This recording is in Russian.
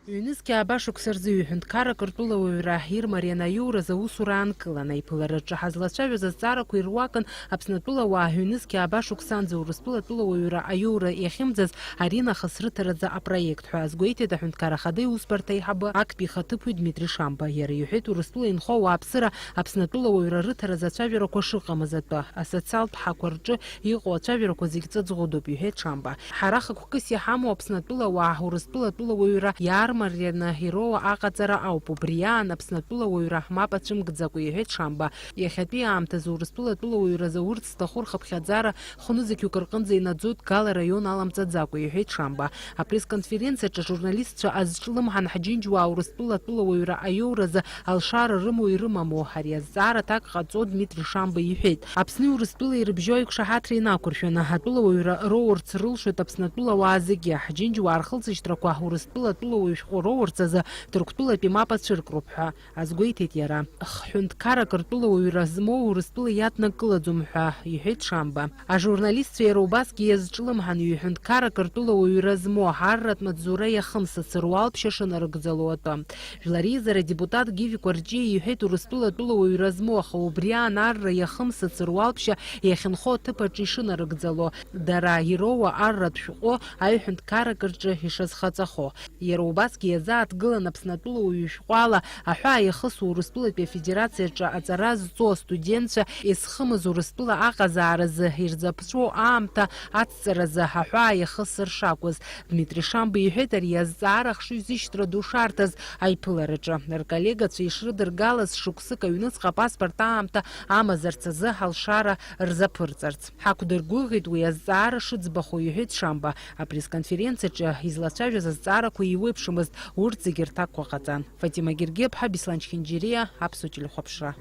Ҩнызқьа абашықәсырзы ҩҳәынҭқаррак ртәылауаҩра ирмарианы аиуразы аусура аанкылан аиԥылараҿы ҳазлацәажәоз азҵаарақәа ируакын Аԥснытәылауаа ҩнызқьа абашықәсанӡа Урыстәылатәылауаҩра аиура иахьымӡаз аринахыс рыҭараӡа апроект ҳәа азгәеиҭеит аҳәынҭқар ахада иусбарҭа аиҳабы актәи ихаҭыԥуаҩ Дмитри Шамба. Иара иҳәеит Урыстәыла инхо ауааԥсыра Аԥснытәылауаҩра рыҭаразы ацәажәарақәа шыҟамыз атәы асоциалтә ҳақәа рҿы иҟоу ацәажәарақәа зегь ҵыҵӷәодоуп, иҳәеит Шамба. Ҳара хықәкыс иҳамоу Аԥснытәылауаа Урыстәылатәылауаҩра иаармарианы ироуа аҟаҵара ауп. Убри аан Аԥснытәылауаҩра мап ацәымгӡакәа, иҳәеит Шамба. Иахьатәи аамҭазы Урыстәылатәылауаҩразы урҭ зҭаху рхыԥхьаӡара хәнызқьҩык рҟынӡа инаӡоит Гала араион аламҵаӡакәа, иҳәеит Шамба. Апресс-конференциаҿы ажурналистцәа азҿлымҳан ҳџьынџьуаа Урыстәылатәылауаҩра аиуразы алшара рымоу ирымаму, ари азҵаара аҭак ҟаҵо Дмитри Шамба иҳәеит. Аԥсни Урыстәылеи рыбжьоу аиқәшаҳаҭра инақәыршәаны атәылауаҩра роурц рылшоит Аԥснытәылауаа зегьы. Ҳџьынџьуаа рхылҵышьҭрақәа Урыстәылатәылауаҩ роурц азы Ҭырқәтәылатәи мап ацәыркроуп ҳәа азгәеиҭеит иара. Хҳәынҭқаррак ртәылауаҩра змоу Урыстәыла иаднакылаӡом ҳәа иҳәеит Шамба. Ажурналистцәа иара убасгьы иазҿлымҳан ҩҳәынҭқаррак ртәылауаҩра змоу ҳарратә маҵзура иахымсыц руалԥшьа шынарыгӡало атәы. Жәлар реизара адепутат Гиви Кәарҷиа иҳәеит Урыстәылатәылауаҩра змоу, аха убри аан арра иахымсыц руалԥшьа иахьынхо аҭыԥ аҿы ишынарыгӡало, дара ироуа арратә шәҟәы аҩҳәынҭқаррак рҿы ишазхаҵахо. Иара убасгьы иазааҭгылан Аԥснытәылауаҩ шәҟәала аҳәаа иахысу Урыстәылатәи афедерациаҿы аҵара зҵоу астудентцәа исхымыз Урыстәыла аҟазааразы ирзаԥҵәоу аамҭа ацҵаразы аҳәаа иахысыр шакәыз. Дмитри Шамба иҳәеит ари азҵаара хшыҩзышьҭра ду шарҭаз аиԥылараҿы. Рколлегацәа ишрыдыргалаз шықәсык аҩныҵҟа апаспорт аамҭа амазарц азы ҳалшара рзаԥырҵарц. Ҳақәдыргәыӷит уи азҵаара шыӡбахо, иҳәеит Шамба. Апресс-конференциаҿы излацәажәоз азҵаарақәа иуеиԥшымызт, урҭ зегьы рҭакқәа ҟаҵан. Фатима Гергеб-ҳа, Беслан Чхинџьириа, Аԥсуа телехәаԥшра.